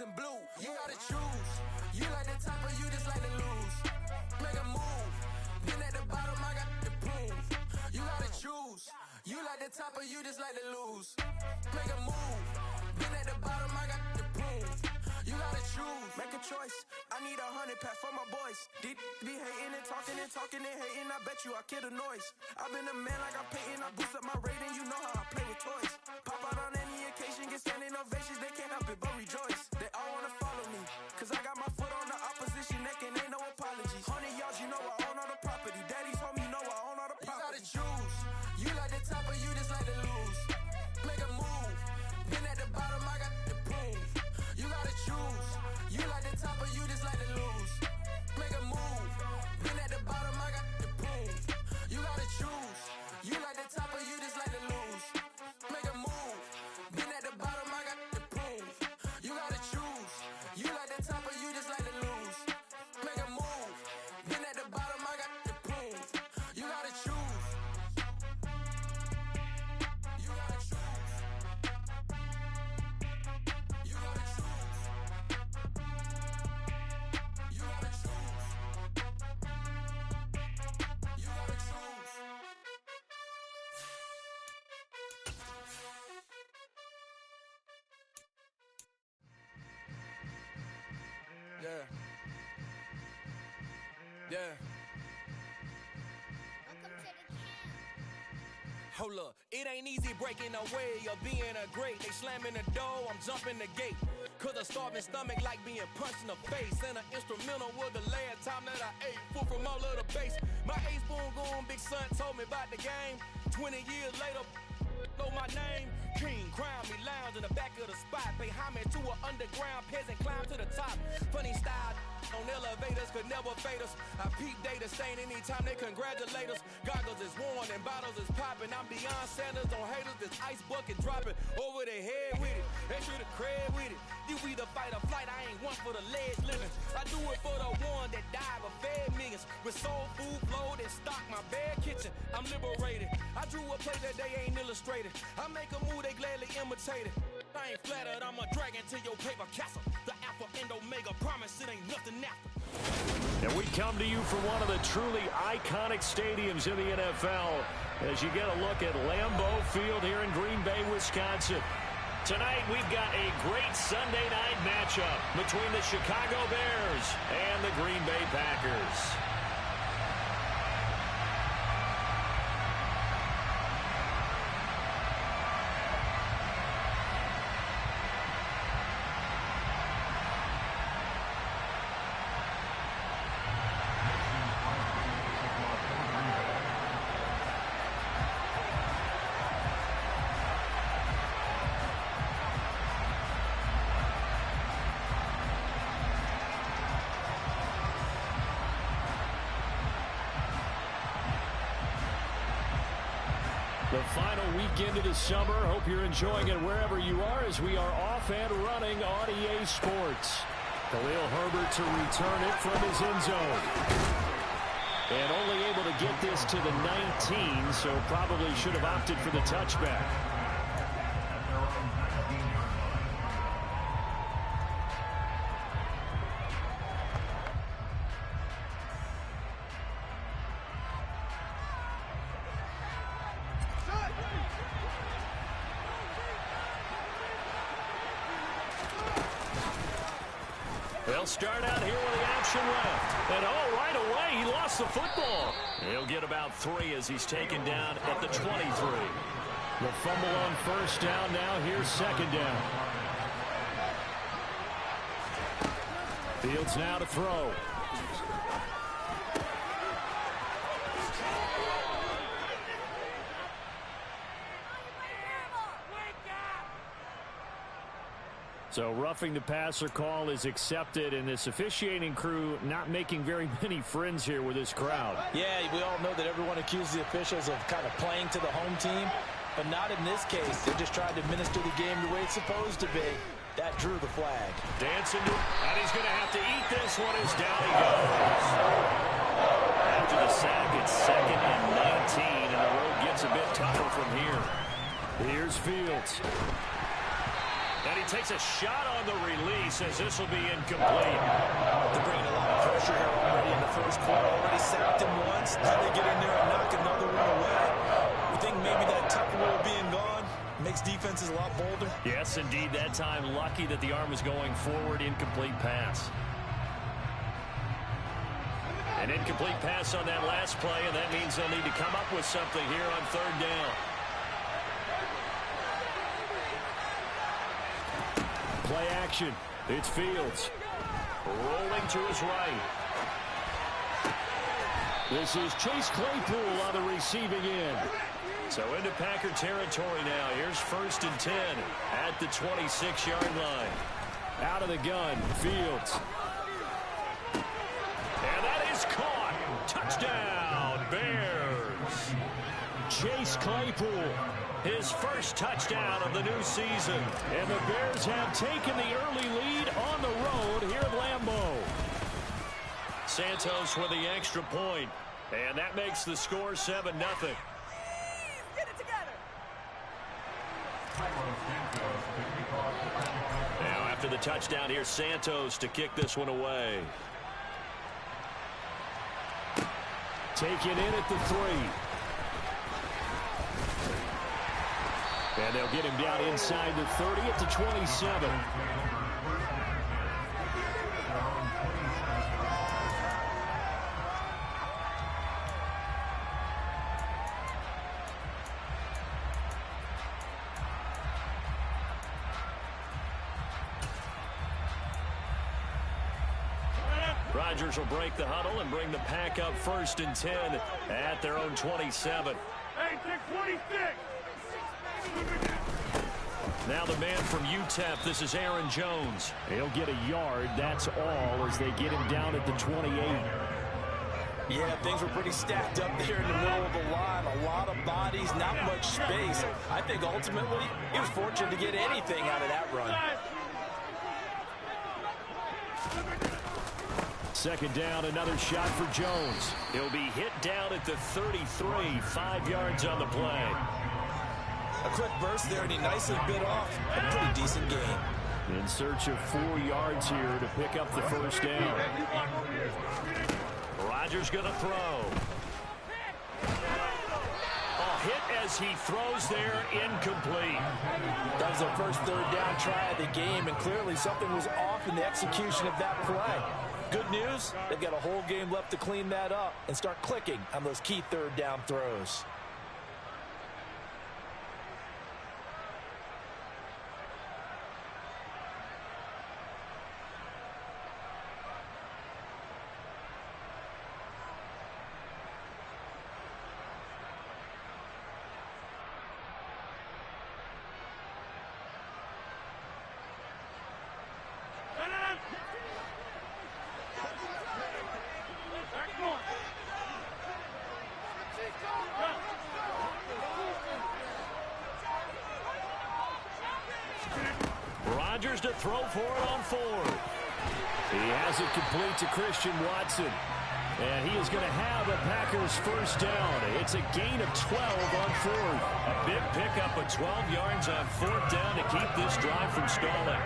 and blue. You gotta choose. You like the top or you just like to lose. Make a move. Been at the bottom, I got the prove. You gotta choose. You like the top or you just like to lose. Make a move. Been at the bottom, I got the prove. You gotta choose. Make a choice. I need 100 pack for my boys. These be hating and talking and talking and hating. I bet you I kill the noise. I've been a man like I'm Peyton. I boost up my rating. You know how I play with toys. Pop out on any occasion, get standing ovations. They can't help it but rejoice. They all wanna follow me, cause I got my foot on the opposition neck and ain't no apologies. 100 yards, you know I own all the property. Daddy's home, you know I own all the property. You gotta choose. You like the top or you just like to lose. Make a move. Been at the bottom, I got the proof. You gotta choose. You like the top or you just like to lose. Make a move. Been at the bottom, I got the proof. You gotta choose. You like the top or you just like to lose. Make a move. Been at the bottom, I got the proof. You gotta choose. You like the top or you just like to lose. Make a move. Been at the bottom, I got the proof. You gotta choose. You gotta choose. You gotta choose. You gotta choose. You gotta choose. Yeah. Yeah. Hold up, it ain't easy breaking away or being a great. They slamming the door, I'm jumping the gate. Cause a starving stomach like being punched in the face. And an instrumental was the last time that I ate. Food from all of the base. My ace spoon going, big son told me about the game. 20 years later, know my name. King, crown me, lounge in the back of the spot. Pay homage to an underground peasant, climb to the top. Funny style on elevators could never fade us. I peep data stain anytime they congratulate us. Goggles is worn and bottles is popping. I'm beyond Sanders on haters, this ice bucket dropping over their head with it. They should have cred with it. You either fight or flight, I ain't one for the ledge living. I do it for the one that died but fed millions. With soul food flowed and stocked my bare kitchen. I'm liberated. I drew a play that they ain't illustrated. I make a move, they gladly imitate it. I ain't flattered, I'm a dragon to your paper castle. The Alpha and Omega, promise it ain't nothing after. And we come to you from one of the truly iconic stadiums in the NFL as you get a look at Lambeau Field here in Green Bay, Wisconsin. Tonight we've got a great Sunday night matchup between the Chicago Bears and the Green Bay Packers. The final weekend of the summer. Hope you're enjoying it wherever you are as we are off and running on EA Sports. Khalil Herbert to return it from his end zone. And only able to get this to the 19, so probably should have opted for the touchback. They'll start out here with the action left. And oh, right away, he lost the football. He'll get about 3 as he's taken down at the 23. The fumble on first down now. Here's second down. Fields now to throw. So roughing the passer call is accepted, and this officiating crew not making very many friends here with this crowd. Yeah, we all know that everyone accuses the officials of kind of playing to the home team, but not in this case. They're just trying to administer the game the way it's supposed to be. That drew the flag. Dancing, and he's going to have to eat this one as down he goes. After the sack, it's 2nd and 19, and the road gets a bit tougher from here. Here's Fields. And he takes a shot on the release as this will be incomplete. They're bringing a lot of pressure here already in the first quarter. Already sacked him once. Now they get in there and knock another one away. You think maybe that Tucker rule being gone makes defenses a lot bolder? Yes, indeed. That time, lucky that the arm was going forward. Incomplete pass. An incomplete pass on that last play, and that means they'll need to come up with something here on third down. Play action. It's Fields. Rolling to his right. This is Chase Claypool on the receiving end. So into Packer territory now. Here's 1st and 10 at the 26-yard line. Out of the gun, Fields. And that is caught. Touchdown, Bears. Chase Claypool, his first touchdown of the new season. And the Bears have taken the early lead on the road here at Lambeau. Santos with the extra point. And that makes the score 7-0. Get it together. Now after the touchdown, here's Santos to kick this one away. Taken in at the 3. And they'll get him down inside the 30 at the 27. Rodgers will break the huddle and bring the Pack up 1st and 10 at their own 27. Hey, 26. Now the man from UTEP, this is Aaron Jones. He'll get a yard, that's all, as they get him down at the 28. Yeah, things were pretty stacked up there in the middle of the line. A lot of bodies, not much space. I think ultimately he was fortunate to get anything out of that run. 2nd down, another shot for Jones. He'll be hit down at the 33, 5 yards on the play. A quick burst there, and he nicely bit off a pretty decent gain. In search of 4 yards here to pick up the 1st down. Rodgers going to throw. A hit as he throws there, incomplete. That was their first 3rd down try of the game, and clearly something was off in the execution of that play. Good news, they've got a whole game left to clean that up and start clicking on those key 3rd down throws. Rodgers to throw for it on 4th. He has it complete to Christian Watson. And he is going to have a Packers 1st down. It's a gain of 12 on 4th. A big pickup of 12 yards on 4th down to keep this drive from stalling.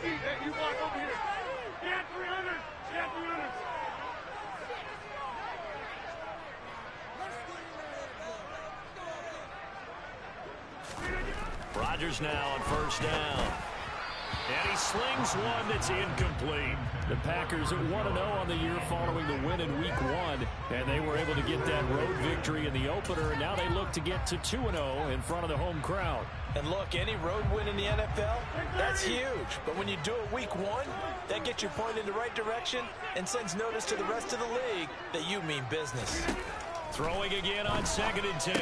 You walk over here. Stand 300. Stand 300. Rodgers now on 1st down. And he slings one that's incomplete. The Packers at 1-0 on the year following the win in Week 1. And they were able to get that road victory in the opener. And now they look to get to 2-0 in front of the home crowd. And look, any road win in the NFL, that's huge. But when you do it Week 1, that gets your point in the right direction and sends notice to the rest of the league that you mean business. Throwing again on 2nd and 10.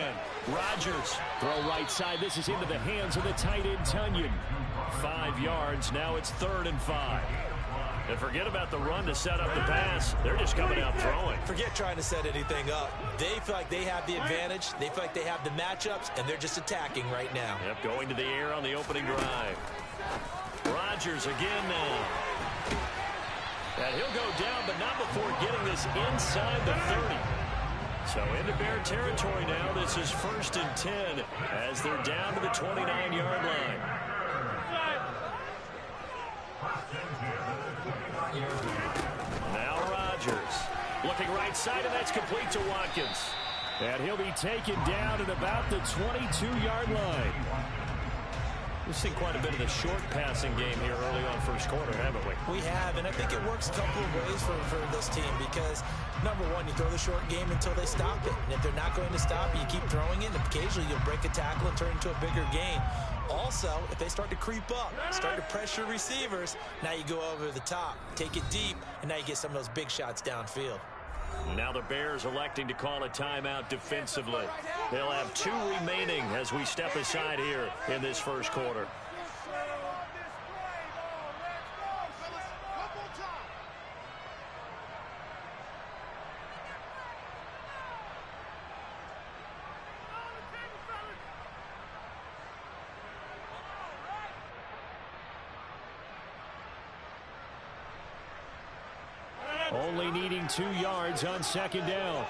Rodgers. Throw right side. This is into the hands of the tight end, Tunyon. 5 yards. Now it's 3rd and 5. And forget about the run to set up the pass. They're just coming out throwing. Forget trying to set anything up. They feel like they have the advantage. They feel like they have the matchups, and they're just attacking right now. Yep, going to the air on the opening drive. Rodgers again now. And he'll go down, but not before getting this inside the 30. So into Bear territory now. This is 1st and 10 as they're down to the 29-yard line. Now Rodgers looking right side, and that's complete to Watkins. And he'll be taken down at about the 22-yard line. We've seen quite a bit of the short passing game here early on first quarter, haven't we? We have, and I think it works a couple of ways for this team because, number one, you throw the short game until they stop it. And if they're not going to stop it, you keep throwing it, and occasionally you'll break a tackle and turn it into a bigger gain. Also, if they start to creep up, start to pressure receivers, now you go over the top, take it deep, and now you get some of those big shots downfield. Now the Bears electing to call a timeout defensively. They'll have 2 remaining as we step aside here in this first quarter. Only needing 2 yards on 2nd down.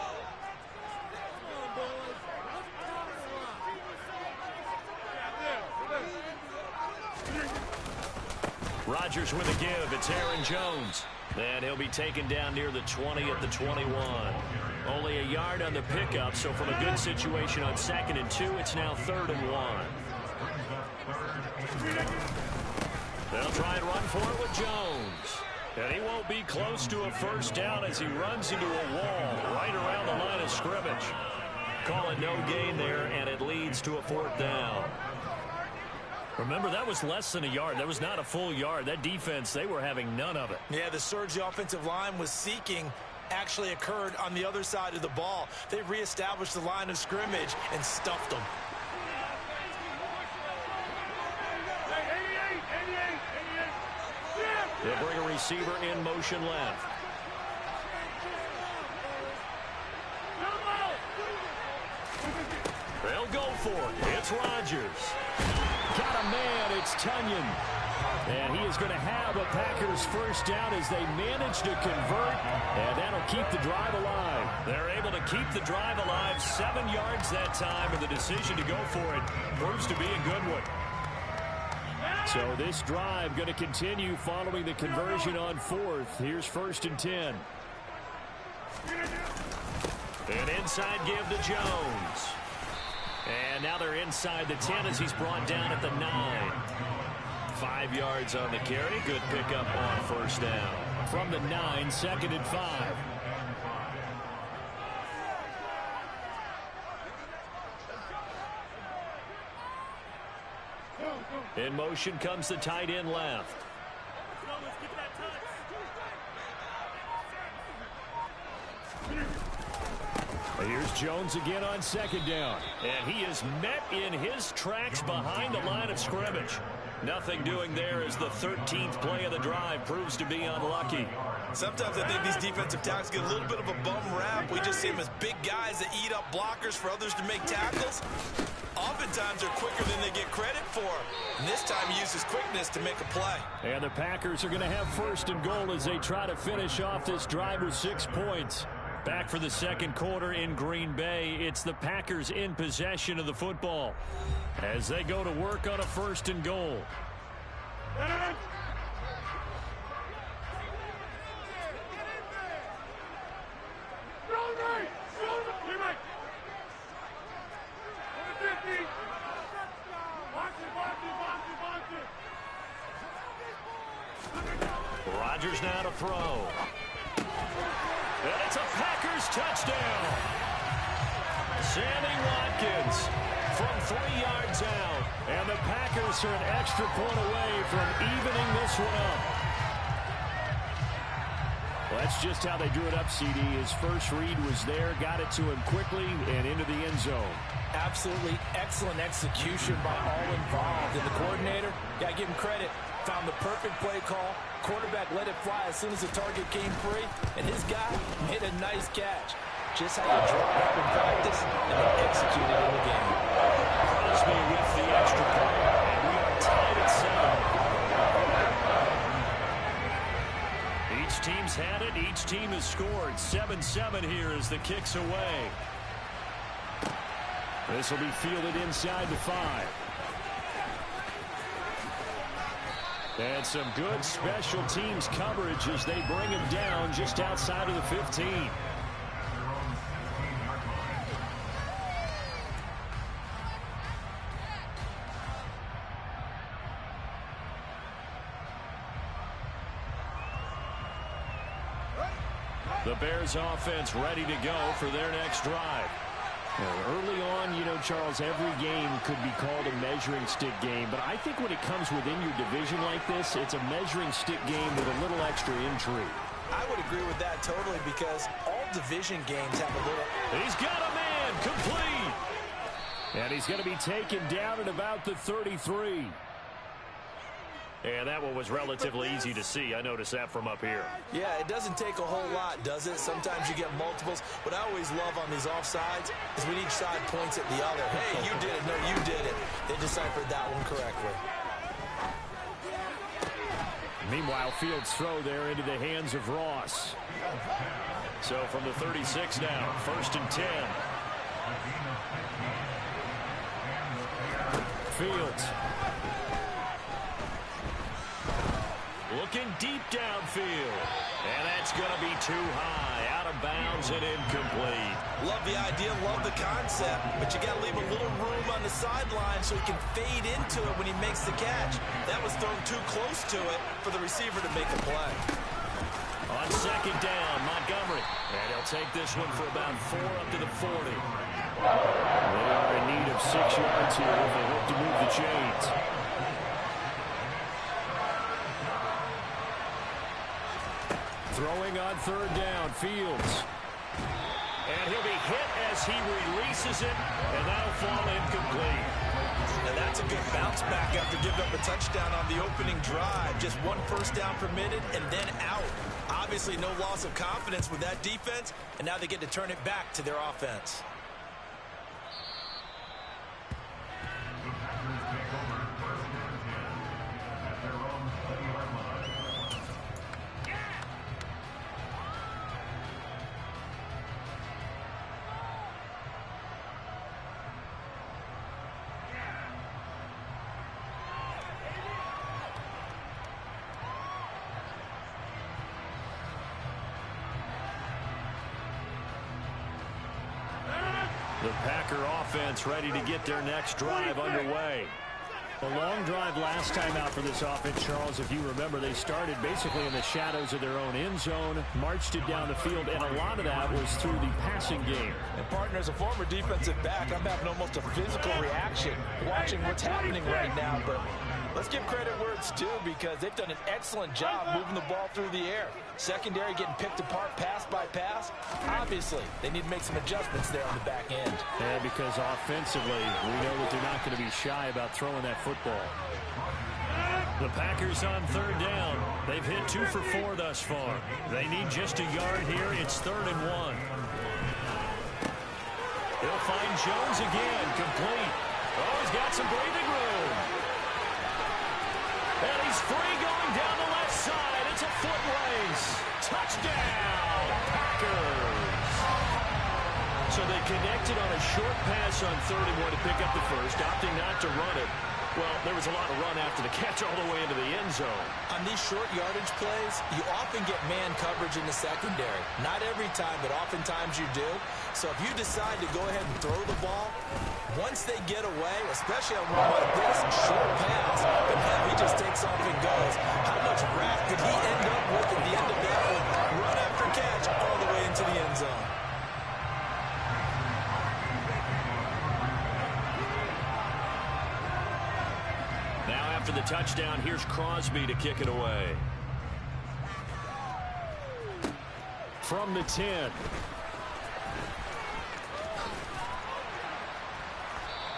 Rodgers with a give. It's Aaron Jones. And he'll be taken down near the 20 at the 21. Only a yard on the pickup, so from a good situation on 2nd and 2, it's now 3rd and 1. They'll try and run for it with Jones. And he won't be close to a first down as he runs into a wall right around the line of scrimmage. Call it no gain there, and it leads to a 4th down. Remember, that was less than a yard. That was not a full yard. That defense, they were having none of it. Yeah, the surge the offensive line was seeking actually occurred on the other side of the ball. They reestablished the line of scrimmage and stuffed them. They'll bring a receiver in motion left. They'll go for it. It's Rodgers. Got a man. It's Tunyon. And he is going to have a Packers first down as they manage to convert. And that'll keep the drive alive. They're able to keep the drive alive. 7 yards that time. And the decision to go for it proves to be a good one. So this drive going to continue following the conversion on 4th. Here's 1st and 10. An inside give to Jones. And now they're inside the 10 as he's brought down at the 9. 5 yards on the carry. Good pickup on 1st down. From the 9, 2nd and 5. In motion comes the tight end left. Here's Jones again on 2nd down. And he is met in his tracks behind the line of scrimmage. Nothing doing there as the 13th play of the drive proves to be unlucky. Sometimes I think these defensive tackles get a little bit of a bum rap. We just see them as big guys that eat up blockers for others to make tackles. Oftentimes they're quicker than they get credit for. And this time he uses quickness to make a play. And the Packers are going to have 1st and goal as they try to finish off this drive with 6 points. Back for the 2nd quarter in Green Bay. It's the Packers in possession of the football as they go to work on a 1st and goal. Rodgers now to throw. And it's a Packers touchdown. Sammy Watkins from 3 yards out. And the Packers are an extra point away from evening this one up. Well, that's just how they drew it up, CD. His first read was there, got it to him quickly, and into the end zone. Absolutely excellent execution by all involved. And the coordinator, got to give him credit, found the perfect play call. Quarterback let it fly as soon as the target came free, and his guy made a nice catch. Just how you draw it up in practice and then execute it in the game. Crosby with the extra point, and we are tied at 7. Each team's had it. Each team has scored 7-7 here as the kick's away. This will be fielded inside the 5. And some good special teams coverage as they bring him down just outside of the 15. The Bears offense ready to go for their next drive. Early on, you know, Charles, every game could be called a measuring stick game, but I think when it comes within your division like this, it's a measuring stick game with a little extra intrigue. I would agree with that totally because all division games have a little... He's got a man, complete! And he's going to be taken down at about the 33. And that one was relatively easy to see. I noticed that from up here. Yeah, it doesn't take a whole lot, does it? Sometimes you get multiples. What I always love on these offsides is when each side points at the other. Hey, you did it. No, you did it. They deciphered that one correctly. Meanwhile, Fields' throw there into the hands of Ross. So from the 36 now, 1st and 10. Fields. Looking deep downfield. And that's going to be too high. Out of bounds and incomplete. Love the idea, love the concept, but you got to leave a little room on the sideline so he can fade into it when he makes the catch. That was thrown too close to it for the receiver to make a play. On 2nd down, Montgomery. And he'll take this one for about 4 up to the 40. They are in need of 6 yards here if they hope to move the chains. Throwing on 3rd down, Fields. And he'll be hit as he releases it, and that'll fall incomplete. And that's a good bounce back after giving up a touchdown on the opening drive. Just 1 first down permitted and then out. Obviously no loss of confidence with that defense, and now they get to turn it back to their offense. The Packer offense ready to get their next drive underway. A long drive last time out for this offense, Charles. If you remember, they started basically in the shadows of their own end zone, marched it down the field, and a lot of that was through the passing game. And partner, as a former defensive back, I'm having almost a physical reaction watching what's happening right now. But let's give credit where it's due because they've done an excellent job moving the ball through the air. Secondary getting picked apart pass by pass. Obviously, they need to make some adjustments there on the back end. Yeah, because offensively, we know that they're not going to be shy about throwing that football. The Packers on 3rd down. They've hit 2 for 4 thus far. They need just a yard here. It's 3rd and 1. They'll find Jones again, complete. Oh, he's got some breathing room. And he's free going down the left side. It's a foot race. Touchdown, Packers. So they connected on a short pass on 3rd and 1 to pick up the first, opting not to run it. Well, there was a lot of run after the catch all the way into the end zone. On these short yardage plays, you often get man coverage in the secondary. Not every time, but oftentimes you do. So if you decide to go ahead and throw the ball, once they get away, especially on one like this, short pass, but now he just takes off and goes. How much wrath did he end up with at the end of that one? Run after catch all the way into the end zone. Now after the touchdown, here's Crosby to kick it away. From the 10.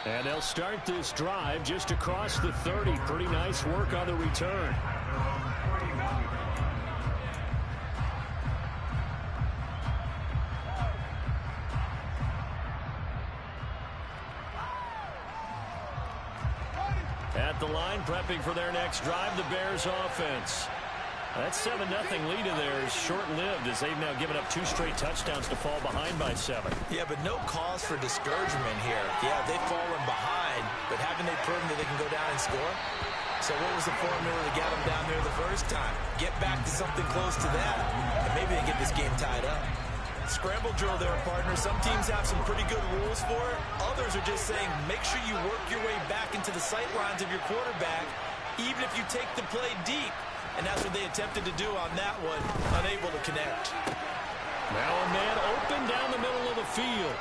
And they'll start this drive just across the 30. Pretty nice work on the return. At the line, prepping for their next drive, the Bears offense. That 7-0 lead of theirs short-lived as they've now given up 2 straight touchdowns to fall behind by 7. Yeah, but no cause for discouragement here. Yeah, they've fallen behind, but haven't they proven that they can go down and score? So what was the formula that got them down there the first time? Get back to something close to that, and maybe they get this game tied up. Scramble drill there, partner. Some teams have some pretty good rules for it. Others are just saying make sure you work your way back into the sight lines of your quarterback, even if you take the play deep. And that's what they attempted to do on that one, unable to connect. Now a man open down the middle of the field.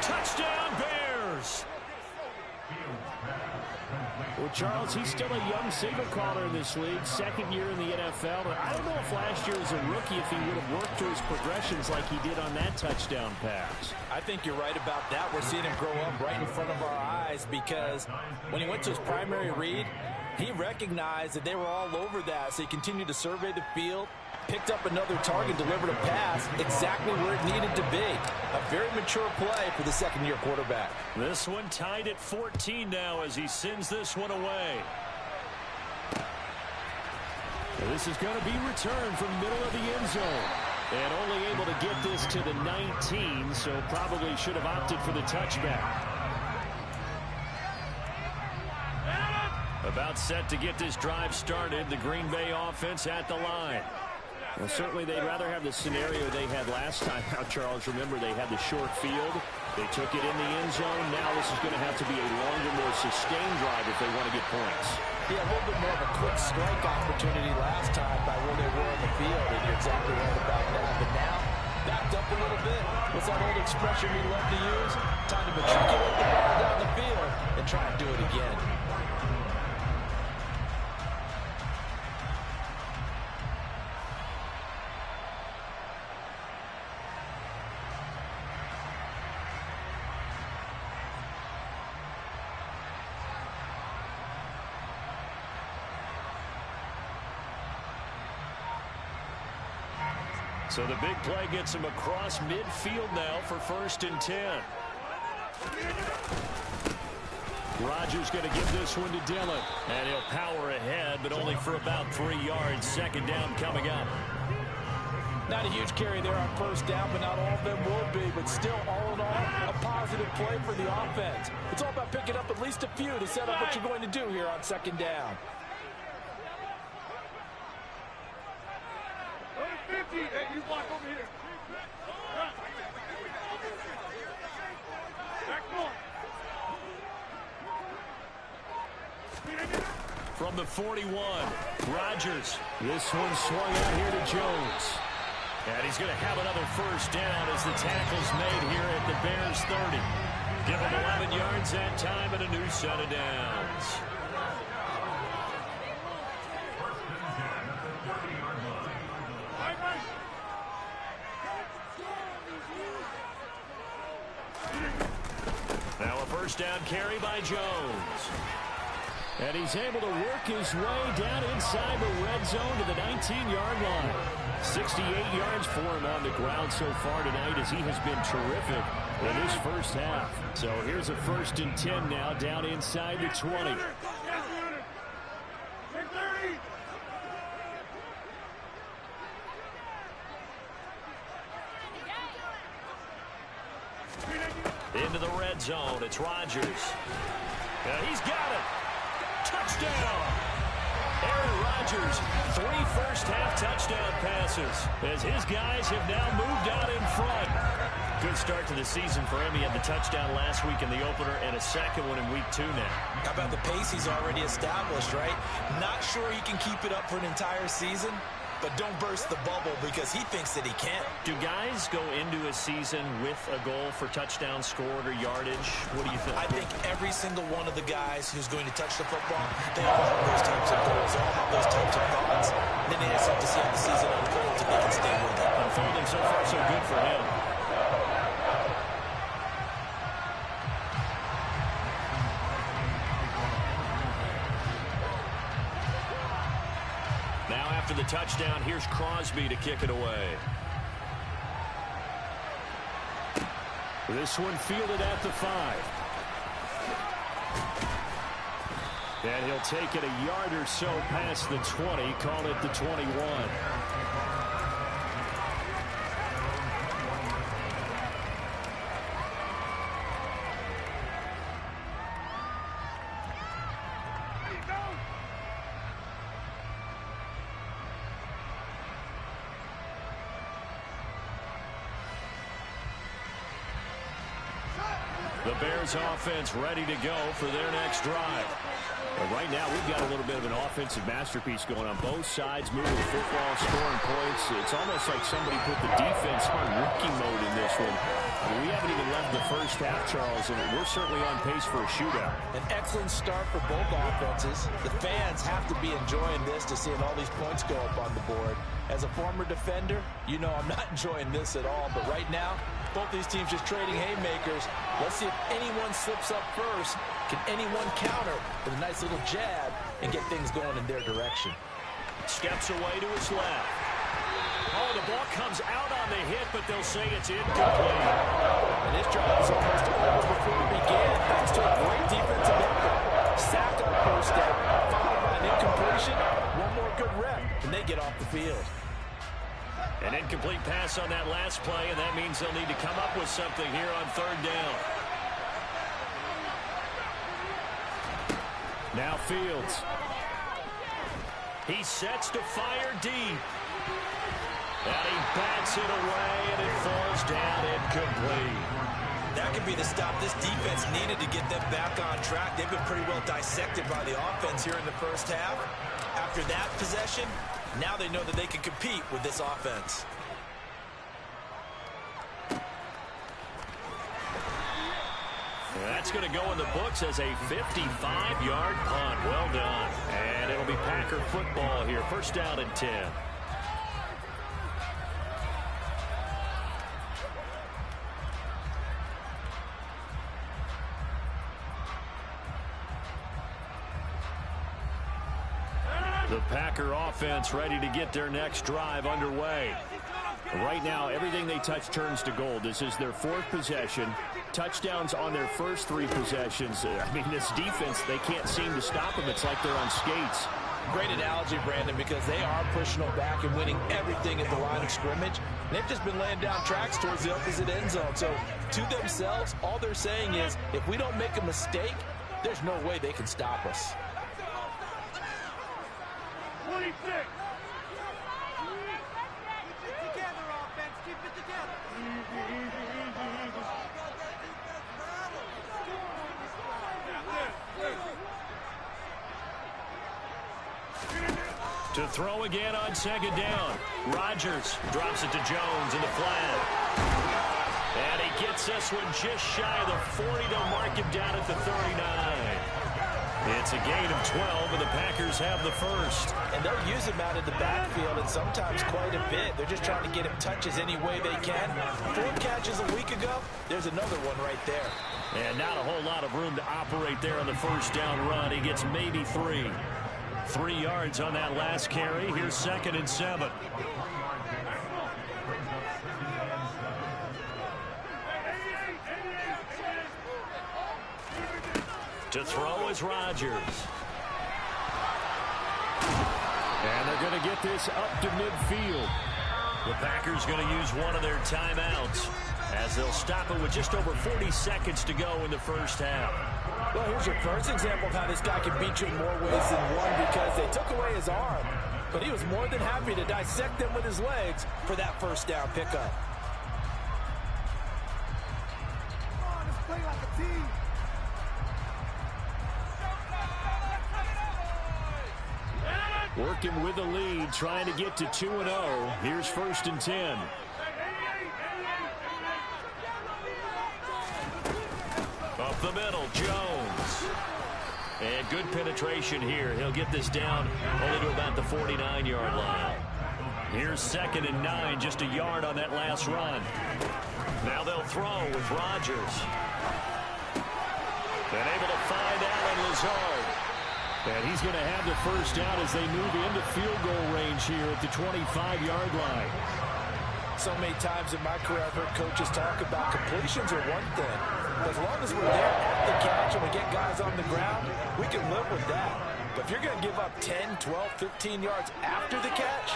Touchdown, Bears! Well, Charles, he's still a young signal caller in this league, 2nd year in the NFL. But I don't know if last year as a rookie, if he would have worked through his progressions like he did on that touchdown pass. I think you're right about that. We're seeing him grow up right in front of our eyes because when he went to his primary read, he recognized that they were all over that, so he continued to survey the field, picked up another target, delivered a pass exactly where it needed to be. A very mature play for the 2nd-year quarterback. This one tied at 14 now as he sends this one away. This is going to be returned from middle of the end zone. And only able to get this to the 19, so probably should have opted for the touchback. About set to get this drive started. The Green Bay offense at the line. Well, certainly they'd rather have the scenario they had last time out, Charles. Remember, they had the short field. They took it in the end zone. Now this is going to have to be a longer, more sustained drive if they want to get points. Yeah, a little bit more of a quick strike opportunity last time by where they were on the field, and you're exactly right about that. But now, backed up a little bit. What's that old expression we love to use? Time to matriculate the ball down the field and try and do it again. So the big play gets him across midfield now for 1st and 10. Rodgers going to give this one to Dillon. And he'll power ahead, but only for about 3 yards. 2nd down coming up. Not a huge carry there on 1st down, but not all of them will be. But still, all in all, a positive play for the offense. It's all about picking up at least a few to set up what you're going to do here on 2nd down. 50, hey, you block over here. Back one. From the 41, Rodgers. This one swung out here to Jones. And he's going to have another 1st down as the tackle's made here at the Bears 30. Give him 11 yards that time and a new set of downs. Now a 1st down carry by Jones. And he's able to work his way down inside the red zone to the 19-yard line. 68 yards for him on the ground so far tonight as he has been terrific in his 1st half. So here's a 1st and 10 now down inside the 20. Into the red zone. It's Rodgers. And he's got it. Touchdown. Aaron Rodgers, 3 first-half touchdown passes as his guys have now moved out in front. Good start to the season for him. He had the touchdown last week in the opener and a 2nd one in week 2 now. How about the pace he's already established, right? Not sure he can keep it up for an entire season, but don't burst the bubble because he thinks that he can. Do guys go into a season with a goal for touchdown scored or yardage? What do you think? I think every single one of the guys who's going to touch the football, they all have those types of goals, they all have those types of thoughts. And then they just have to see how the season unfolds if they can stay with it. Unfolding so far so good for him. After the touchdown, here's Crosby to kick it away. This one fielded at the 5. And he'll take it a yard or so past the 20, call it the 21. The Bears offense ready to go for their next drive. But right now, we've got a little bit of an offensive masterpiece going on both sides, moving the football, scoring points. It's almost like somebody put the defense on rookie mode in this one. I mean, we haven't even left the first half, Charles, and we're certainly on pace for a shootout. An excellent start for both offenses. The fans have to be enjoying this to seeing all these points go up on the board. As a former defender, you know I'm not enjoying this at all. But right now, both these teams just trading haymakers. Let's see if anyone slips up first. Can anyone counter with a nice little jab and get things going in their direction? Steps away to his left. Oh, the ball comes out on the hit, but they'll say it's incomplete. And his drive is almost over before it began, thanks to a great defensive effort. Sack on first down, followed by an incompletion. One more good rep, and they get off the field. An incomplete pass on that last play, and that means they'll need to come up with something here on third down. Now Fields. He sets to fire deep. And he bats it away, and it falls down incomplete. That could be the stop this defense needed to get them back on track. They've been pretty well dissected by the offense here in the first half. After that possession, now they know that they can compete with this offense. That's going to go in the books as a 55-yard punt. Well done. And it'll be Packer football here. First down and 10. The Packer offense ready to get their next drive underway. Right now, everything they touch turns to gold. This is their fourth possession. Touchdowns on their first three possessions. I mean, this defense, they can't seem to stop them. It's like they're on skates. Great analogy, Brandon, because they are pushing them back and winning everything at the line of scrimmage. They've just been laying down tracks towards the opposite end zone. So, to themselves, all they're saying is, if we don't make a mistake, there's no way they can stop us. 26. To throw again on second down. Rodgers drops it to Jones in the flat. And he gets this one just shy of the 40. They'll mark him down at the 39. It's a gain of 12, and the Packers have the first. And they'll use him out in the backfield, and sometimes quite a bit. They're just trying to get him touches any way they can. 4 catches a week ago, there's another one right there. And not a whole lot of room to operate there on the first down run. He gets maybe 3. 3 yards on that last carry. Here's 2nd and 7. To throw is Rodgers. And they're going to get this up to midfield. The Packers going to use one of their timeouts as they'll stop it with just over 40 seconds to go in the first half. Well, here's your first example of how this guy can beat you in more ways than one, because they took away his arm, but he was more than happy to dissect them with his legs for that first down pickup. Come on, let's play like a team. Working with the lead, trying to get to 2-0. Here's 1st and 10. Up the middle, Jones. And good penetration here. He'll get this down only to about the 49-yard line. Here's 2nd and 9, just a yard on that last run. Now they'll throw with Rodgers. And able to find Allen Lazard. And he's going to have the first down as they move into field goal range here at the 25-yard line. So many times in my career I've heard coaches talk about completions are one thing. As long as we're there at the catch and we get guys on the ground, we can live with that. But if you're going to give up 10, 12, 15 yards after the catch,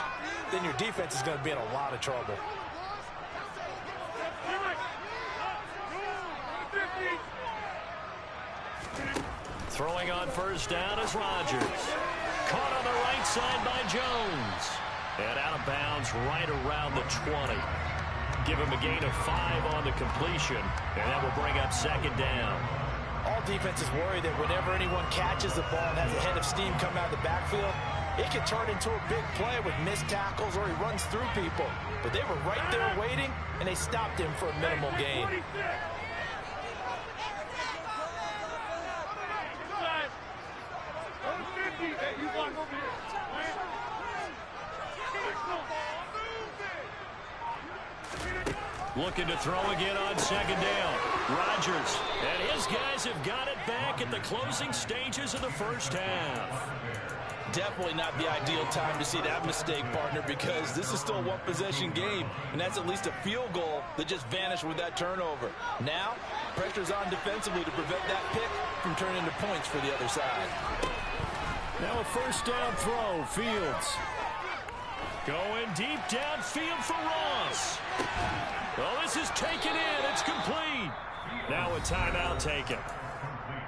then your defense is going to be in a lot of trouble. Throwing on first down is Rodgers. Caught on the right side by Jones. And out of bounds right around the 20. Give him a gain of 5 on the completion. And that will bring up second down. All defenses worry that whenever anyone catches the ball and has a head of steam coming out of the backfield, it can turn into a big play with missed tackles or he runs through people. But they were right there waiting, and they stopped him for a minimal gain. Looking to throw again on second down. Rodgers and his guys have got it back at the closing stages of the first half. Definitely not the ideal time to see that mistake, partner, because this is still a one-possession game, and that's at least a field goal that just vanished with that turnover. Now, pressure's on defensively to prevent that pick from turning into points for the other side. Now a first down throw, Fields. Going deep downfield for Ross. Well, this is taken in. It's complete. Now a timeout taken.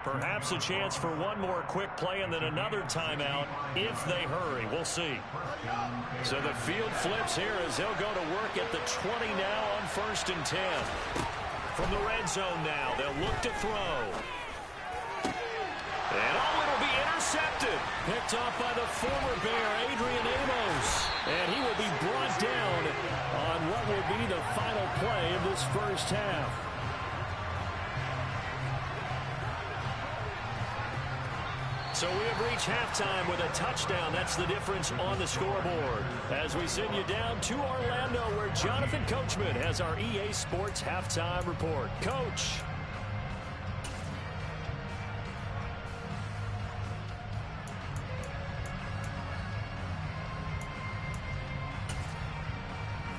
Perhaps a chance for one more quick play and then another timeout if they hurry. We'll see. So the field flips here as they'll go to work at the 20 now on 1st and 10. From the red zone now, they'll look to throw. And it'll be intercepted. Picked off by the former Bear, Adrian Amos. And he will be brought down on what will be the final play of this first half. So we have reached halftime with a touchdown. That's the difference on the scoreboard. As we send you down to Orlando, where Jonathan Coachman has our EA Sports halftime report. Coach.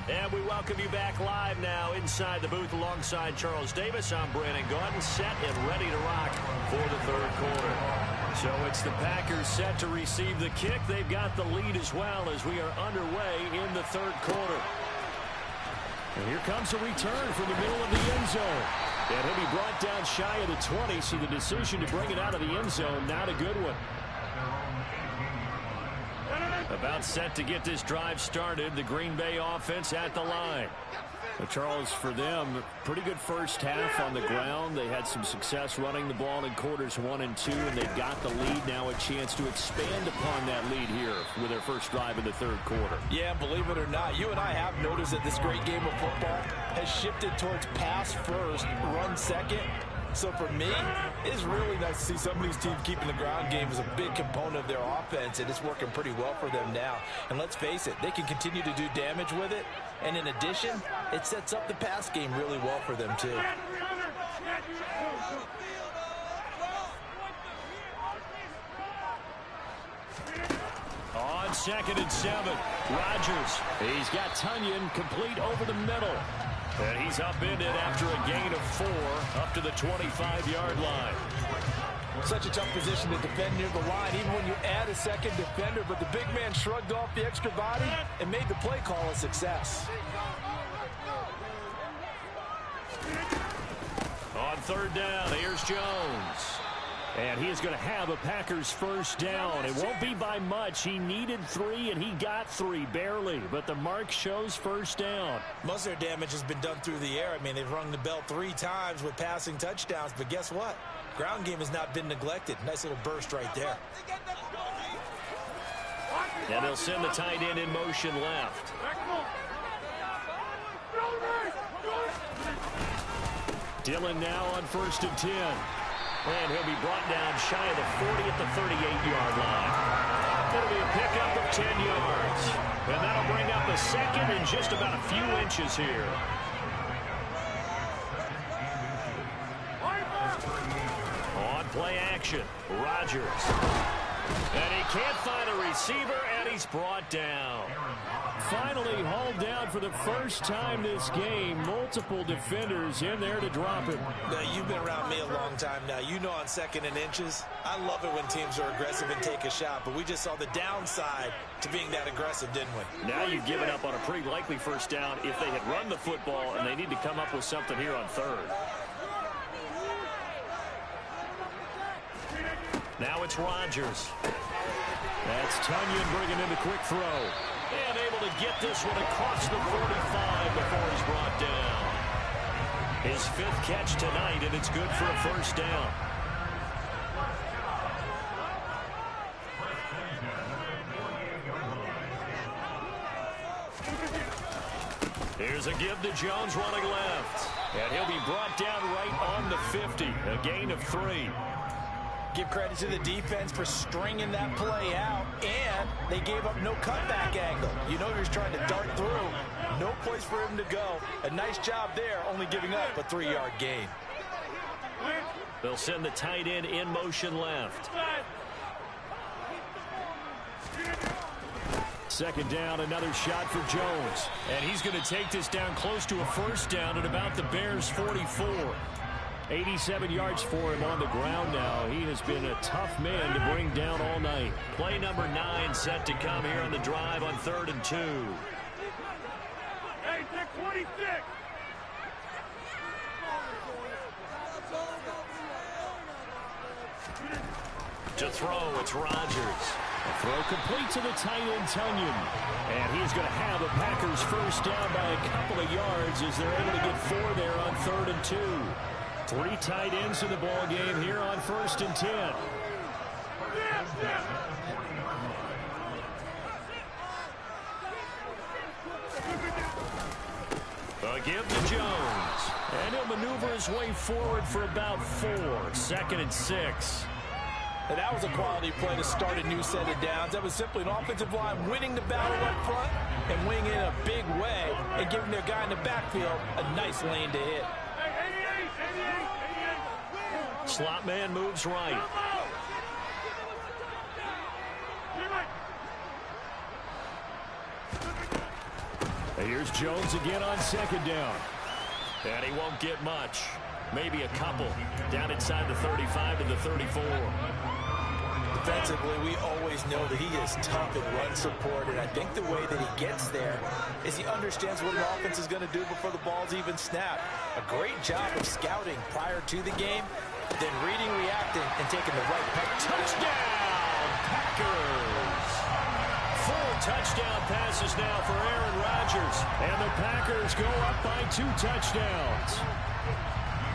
And we welcome you back live now inside the booth alongside Charles Davis. I'm Brandon Gaudin, set and ready to rock for the third quarter. So it's the Packers set to receive the kick. They've got the lead as well as we are underway in the third quarter. And here comes a return from the middle of the end zone. And he'll be brought down shy of the 20, so the decision to bring it out of the end zone, not a good one. About set to get this drive started, the Green Bay offense at the line. Well, Charles, for them, pretty good first half on the ground. They had some success running the ball in quarters 1 and 2, and they've got the lead now, a chance to expand upon that lead here with their first drive in the third quarter. Yeah, believe it or not, you and I have noticed that this great game of football has shifted towards pass first, run second. So for me, it's really nice to see some of these teams keeping the ground game as a big component of their offense, and it's working pretty well for them now. And let's face it, they can continue to do damage with it. And in addition, it sets up the pass game really well for them too. On 2nd and 7, Rodgers. He's got Tunyon complete over the middle. And he's upended after a gain of 4 up to the 25-yard line. Such a tough position to defend near the line, even when you add a second defender. But the big man shrugged off the extra body and made the play call a success. On 3rd down, here's Jones. And he is going to have a Packers first down. It won't be by much. He needed 3, and he got 3, barely. But the mark shows first down. Most of their damage has been done through the air. I mean, they've rung the bell 3 times with passing touchdowns. But guess what? Ground game has not been neglected. Nice little burst right there. And they'll send the tight end in motion left. Dillon now on 1st and 10. And he'll be brought down shy of the 40 at the 38-yard line. It'll be a pickup of 10 yards. And that'll bring up a second and just about a few inches here. On play action, Rodgers. And he can't find a receiver, and he's brought down. Finally hauled down for the first time this game. Multiple defenders in there to drop him. Now, you've been around me a long time now. You know on 2nd and inches, I love it when teams are aggressive and take a shot, but we just saw the downside to being that aggressive, didn't we? Now you've given up on a pretty likely first down if they had run the football, and they need to come up with something here on 3rd. Now it's Rodgers. That's Tunyon bringing in the quick throw. And able to get this one across the 45 before he's brought down. His 5th catch tonight, and it's good for a first down. Here's a give to Jones running left. And he'll be brought down right on the 50. A gain of 3. Give credit to the defense for stringing that play out, and they gave up no cutback angle. You know he was trying to dart through. No place for him to go. A nice job there, only giving up a 3-yard gain. They'll send the tight end in motion left. 2nd down, another shot for Jones. And he's going to take this down close to a first down at about the Bears' 44. 87 yards for him on the ground now. He has been a tough man to bring down all night. Play number 9 set to come here on the drive on 3rd and 2. Hey, take 26. To throw, it's Rodgers. A throw complete to the tight end, Tunyon. And he's going to have the Packers first down by a couple of yards as they're able to get 4 there on 3rd and 2. 3 tight ends in the ball game here on 1st and 10. A give to Jones. And he'll maneuver his way forward for about 4. 2nd and 6. And that was a quality play to start a new set of downs. That was simply an offensive line winning the battle up front and winning in a big way and giving their guy in the backfield a nice lane to hit. Slot man moves right. And here's Jones again on 2nd down. And he won't get much. Maybe a couple. Down inside the 35 to the 34. Defensively, we always know that he is tough in run support, and I think the way that he gets there is he understands what an offense is going to do before the ball's even snapped. A great job of scouting prior to the game, then reading, reacting, and taking the right pass. Touchdown, Packers! 4 touchdown passes now for Aaron Rodgers, and the Packers go up by 2 touchdowns.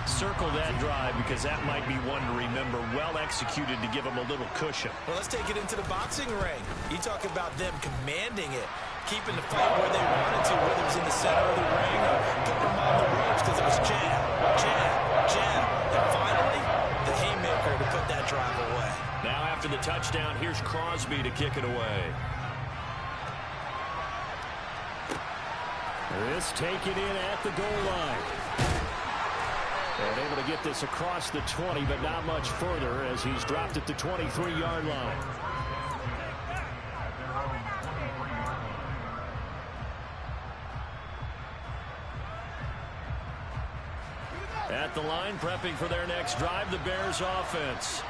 Circle that drive because that might be one to remember. Well executed to give them a little cushion. Well, let's take it into the boxing ring. You talk about them commanding it, keeping the fight where they wanted to, whether it was in the center of the ring or putting them on the ropes because it was jab, jab, jab. And finally, the haymaker to put that drive away. Now after the touchdown, here's Crosby to kick it away. This taken in at the goal line. And able to get this across the 20, but not much further as he's dropped at the 23-yard line. At the line, prepping for their next drive, the Bears offense.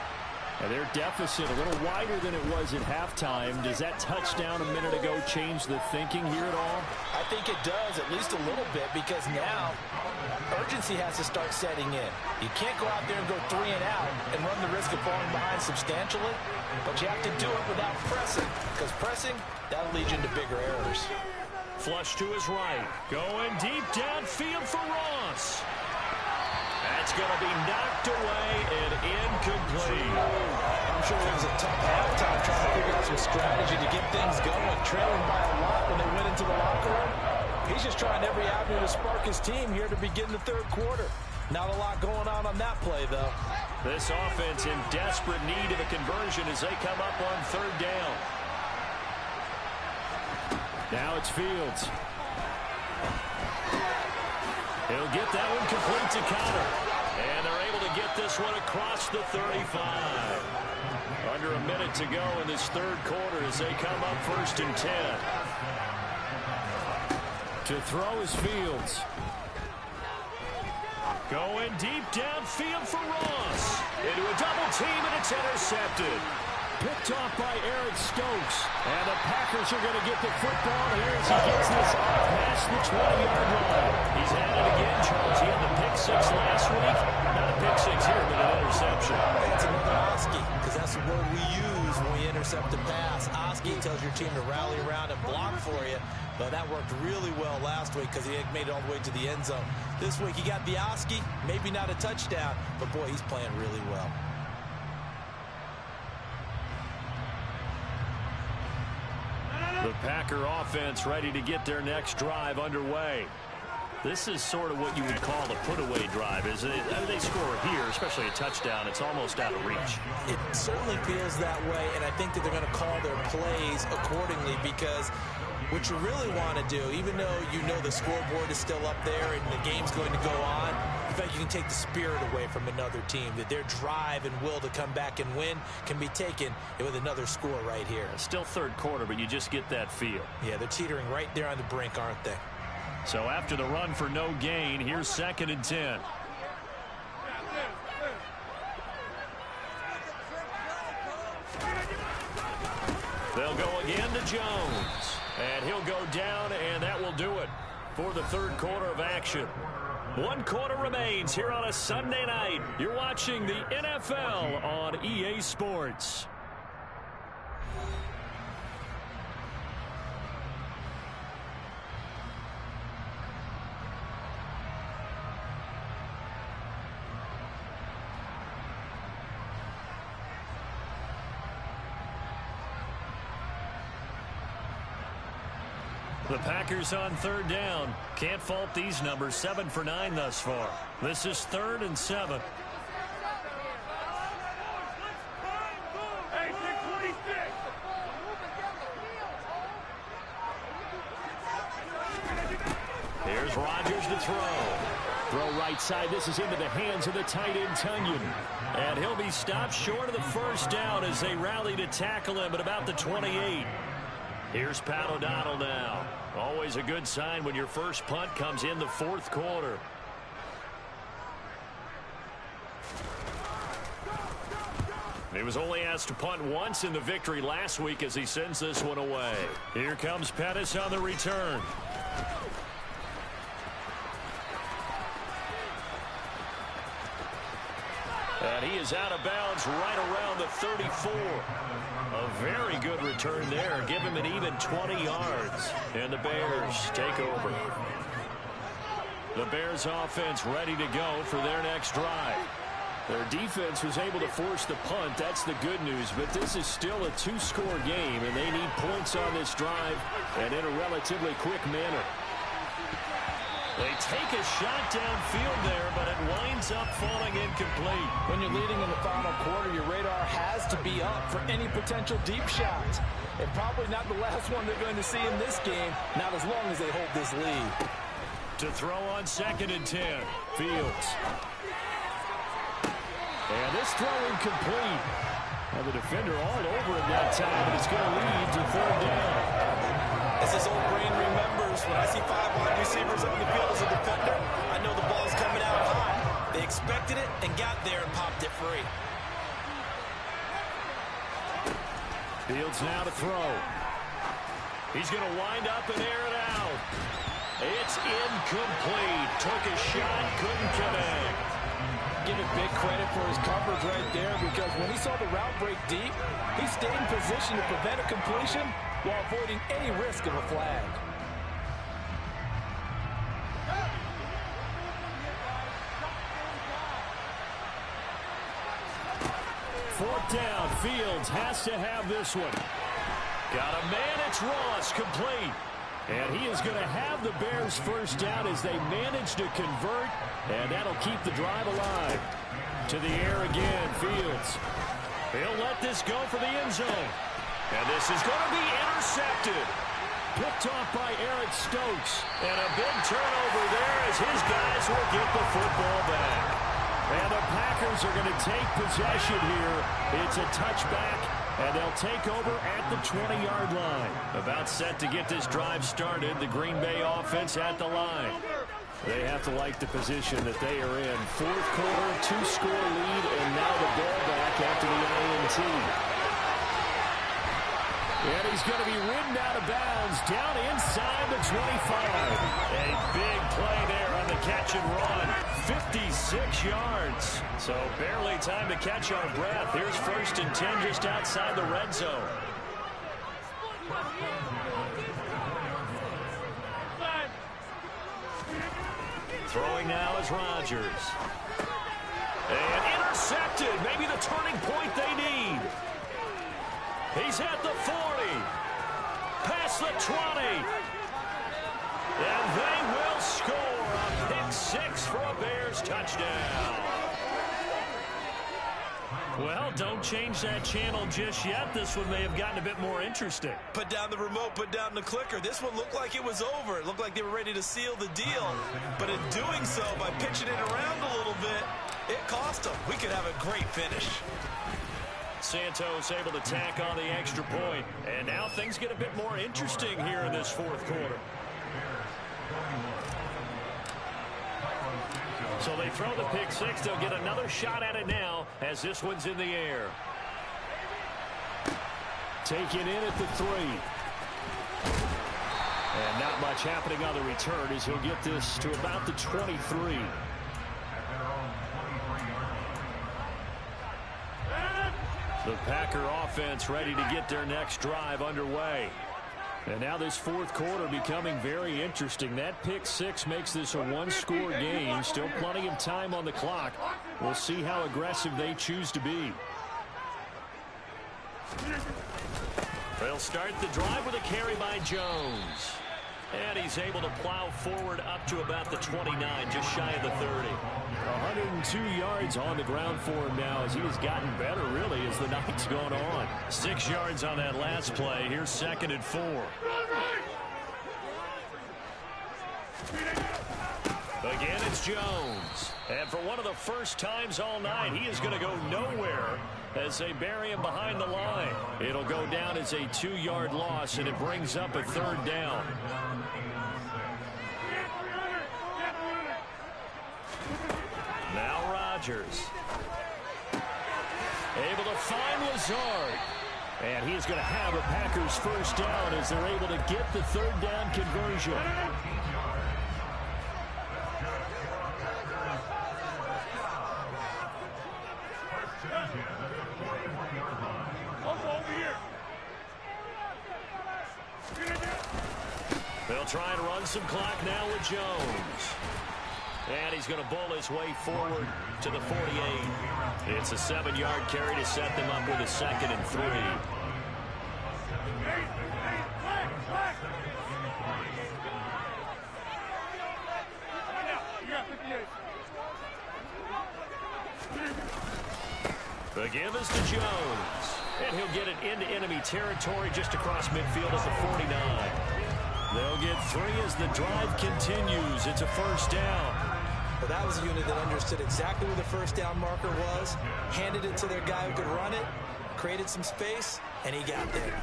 And their deficit a little wider than it was at halftime. Does that touchdown a minute ago change the thinking here at all? I think it does, at least a little bit, because now urgency has to start setting in. You can't go out there and go 3 and out and run the risk of falling behind substantially, but you have to do it without pressing, because pressing, that'll lead you into bigger errors. Flush to his right. Going deep downfield for Ross. That's going to be knocked away and incomplete. I'm sure it was a tough halftime trying to figure out some strategy to get things going, trailing by a lot when they went into the locker room. He's just trying every avenue to spark his team here to begin the 3rd quarter. Not a lot going on that play, though. This offense in desperate need of a conversion as they come up on 3rd down. Now it's Fields. He'll get that one complete to Connor. And they're able to get this one across the 35. Under a minute to go in this third quarter as they come up 1st and 10. To throw is Fields. Going deep downfield for Ross. Into a double team, and it's intercepted. Picked off by Eric Stokes. And the Packers are going to get the football here as he gets this off past the 20-yard line. He's had it again, Charles. He had the pick six last week. Not a pick six here, but an interception. It's another Oski, because that's the word we use when we intercept a pass. Oski tells your team to rally around and block for you. But that worked really well last week because he made it all the way to the end zone. This week he got the Oski, maybe not a touchdown, but boy, he's playing really well. The Packer offense ready to get their next drive underway. This is sort of what you would call a put-away drive, isn't it? I mean, they score here, especially a touchdown. It's almost out of reach. It certainly feels that way, and I think that they're going to call their plays accordingly because what you really want to do, even though you know the scoreboard is still up there and the game's going to go on, in fact, you can take the spirit away from another team, that their drive and will to come back and win can be taken with another score right here. It's still third quarter, but you just get that feel. Yeah, they're teetering right there on the brink, aren't they? So after the run for no gain, here's 2nd and 10. They'll go again to Jones. And he'll go down, and that will do it for the third quarter of action. 1 quarter remains here on a Sunday night. You're watching the NFL on EA Sports. The Packers on 3rd down. Can't fault these numbers. 7 for 9 thus far. This is 3rd and 7. Hey, 626. Here's Rodgers to throw. Throw right side. This is into the hands of the tight end, Tunyon. And he'll be stopped short of the first down as they rally to tackle him at about the 28. Here's Pat O'Donnell now. Always a good sign when your first punt comes in the 4th quarter. He was only asked to punt once in the victory last week as he sends this one away. Here comes Pettis on the return. And he is out of bounds right around the 34. A very good return there. Give him an even 20 yards. And the Bears take over. The Bears offense ready to go for their next drive. Their defense was able to force the punt. That's the good news. But this is still a 2-score game, and they need points on this drive and in a relatively quick manner. They take a shot downfield there, but it winds up falling incomplete. When you're leading in the final quarter, your radar has to be up for any potential deep shots. And probably not the last one they're going to see in this game, not as long as they hold this lead. To throw on 2nd and 10, Fields. And this throw incomplete. And the defender all over it that time, and it's going to lead to 3rd down. As this old brain remembers, when I see 5 wide receivers on the field as a defender, I know the ball's coming out hot. They expected it and got there and popped it free. Fields now to throw. He's going to wind up and air it out. It's incomplete. Took a shot, couldn't connect. Give it big credit for his coverage right there, because when he saw the route break deep, he stayed in position to prevent a completion while avoiding any risk of a flag. Fourth down, Fields has to have this one. Got a man, it's Ross, complete. And he is going to have the Bears first down as they manage to convert, and that'll keep the drive alive. To the air again, Fields. He'll let this go for the end zone. And this is going to be intercepted. Picked off by Eric Stokes. And a big turnover there as his guys will get the football back. And the Packers are going to take possession here. It's a touchback, and they'll take over at the 20-yard line. About set to get this drive started. The Green Bay offense at the line. They have to like the position that they are in. Fourth quarter, 2-score lead, and now the ball back after the INT. And he's going to be ridden out of bounds down inside the 25. A big play there on the catch and run. 56 yards. So barely time to catch our breath. Here's 1st and 10 just outside the red zone. Throwing now is Rodgers. And intercepted. Maybe the turning point they need. He's at the 40. Past the 20. And they will score a pick 6 for a Bears touchdown. Well, don't change that channel just yet. This one may have gotten a bit more interesting. Put down the remote, put down the clicker. This one looked like it was over. It looked like they were ready to seal the deal. But in doing so, by pitching it around a little bit, it cost them. We could have a great finish. Santos able to tack on the extra point. And now things get a bit more interesting here in this fourth quarter. So they throw the pick 6. They'll get another shot at it now as this one's in the air. Taken in at the 3. And not much happening on the return as he'll get this to about the 23. The Packer offense ready to get their next drive underway. And now this fourth quarter becoming very interesting. That pick 6 makes this a 1-score game. Still plenty of time on the clock. We'll see how aggressive they choose to be. They'll start the drive with a carry by Jones. And he's able to plow forward up to about the 29, just shy of the 30. 102 yards on the ground for him now as he has gotten better, really, as the night's gone on. 6 yards on that last play. Here's 2nd and 4. Again, it's Jones. And for one of the first times all night, he is going to go nowhere as they bury him behind the line. It'll go down as a 2-yard loss, and it brings up a 3rd down. Now Rodgers. Able to find Lazard. And he's going to have a Packers 1st down as they're able to get the 3rd down conversion. They'll try and run some clock now with Jones. And he's going to bull his way forward to the 48. It's a 7-yard carry to set them up with a 2nd and 3. The give is to Jones. And he'll get it into enemy territory just across midfield at the 49. They'll get 3 as the drive continues. It's a 1st down. Well, that was a unit that understood exactly where the 1st down marker was, handed it to their guy who could run it, created some space, and he got there.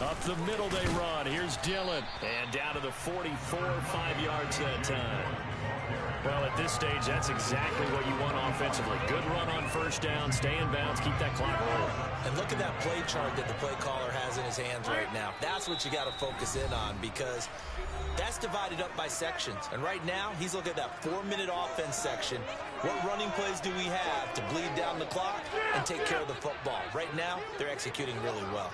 Up the middle they run. Here's Dillon. And down to the 44, 5 yards that time. Well, at this stage, that's exactly what you want offensively. Good run on 1st down, stay in bounds, keep that clock rolling. And look at that play chart that the play caller has in his hands right now. That's what you got to focus in on because that's divided up by sections. And right now, he's looking at that 4-minute offense section. What running plays do we have to bleed down the clock and take care of the football? Right now, they're executing really well.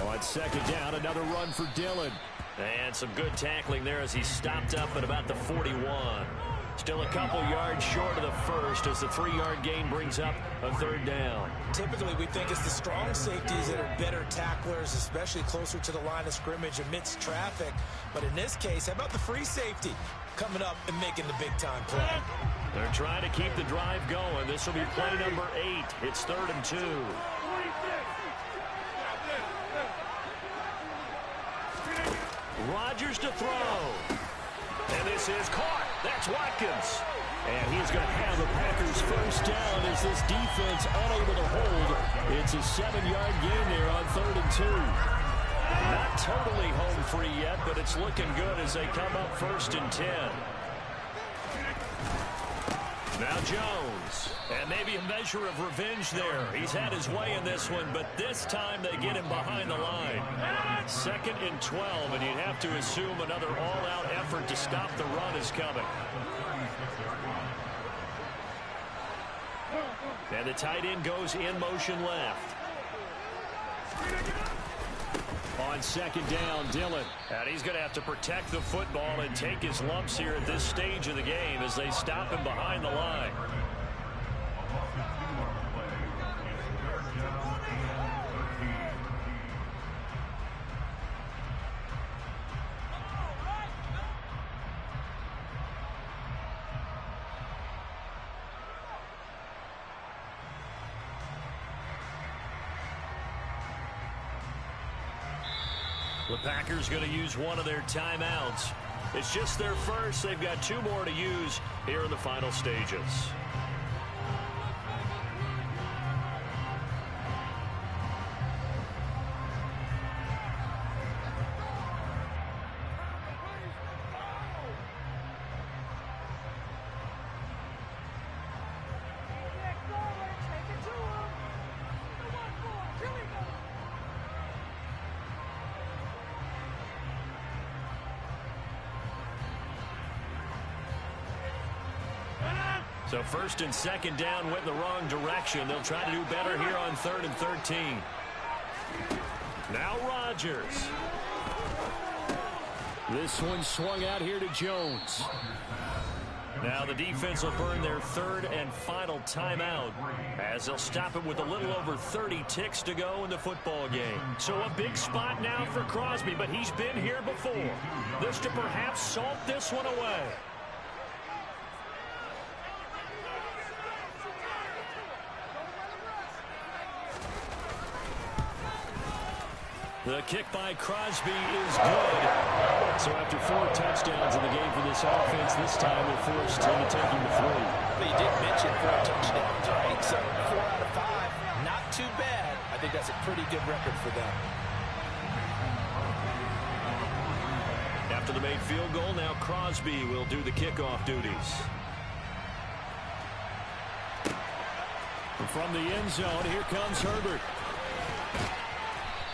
On 2nd down, another run for Dillon. And some good tackling there as he stopped up at about the 41. Still a couple yards short of the 1st as the 3-yard gain brings up a 3rd down. Typically, we think it's the strong safeties that are better tacklers, especially closer to the line of scrimmage amidst traffic. But in this case, how about the free safety coming up and making the big-time play? They're trying to keep the drive going. This will be play number 8. It's 3rd and 2. Rodgers to throw. And this is caught. That's Watkins. And he's going to have the Packers first down as this defense unable to hold. It's a 7-yard gain there on 3rd and 2. Not totally home free yet, but it's looking good as they come up 1st and 10. Now Jones. And maybe a measure of revenge there. He's had his way in this one, but this time they get him behind the line. 2nd and 12, and you'd have to assume another all-out effort to stop the run is coming. And the tight end goes in motion left. On 2nd down, Dillon. And he's going to have to protect the football and take his lumps here at this stage of the game as they stop him behind the line. The Packers going to use one of their timeouts. It's just their first. They've got 2 more to use here in the final stages. So 1st and 2nd down went in the wrong direction. They'll try to do better here on 3rd and 13. Now Rodgers. This one swung out here to Jones. Now the defense will burn their 3rd and final timeout as they'll stop it with a little over 30 ticks to go in the football game. So a big spot now for Crosby, but he's been here before. This to perhaps salt this one away. The kick by Crosby is good. So after 4 touchdowns in the game for this offense, this time they're forced into taking the 3. But you did mention 4 touchdowns, right? So 4 out of 5, not too bad. I think that's a pretty good record for them. After the made field goal, now Crosby will do the kickoff duties. From the end zone, here comes Herbert.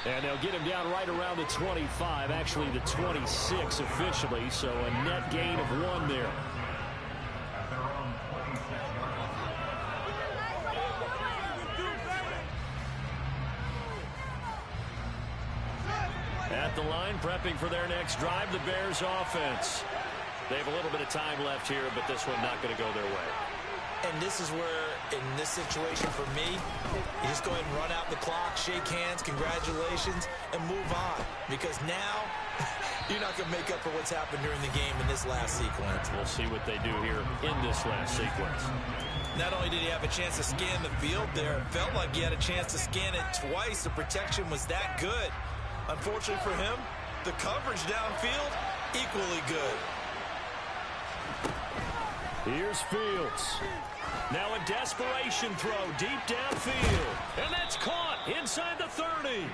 And they'll get him down right around the 25, actually the 26 officially, so a net gain of 1 there. At the line, prepping for their next drive, the Bears offense. They have a little bit of time left here, but this one not going to go their way. And this is where, in this situation for me, you just go ahead and run out the clock, shake hands, congratulations, and move on. Because now, you're not going to make up for what's happened during the game in this last sequence. We'll see what they do here in this last sequence. Not only did he have a chance to scan the field there, it felt like he had a chance to scan it twice. The protection was that good. Unfortunately for him, the coverage downfield, equally good. Here's Fields. Now a desperation throw deep downfield. And that's caught inside the 30.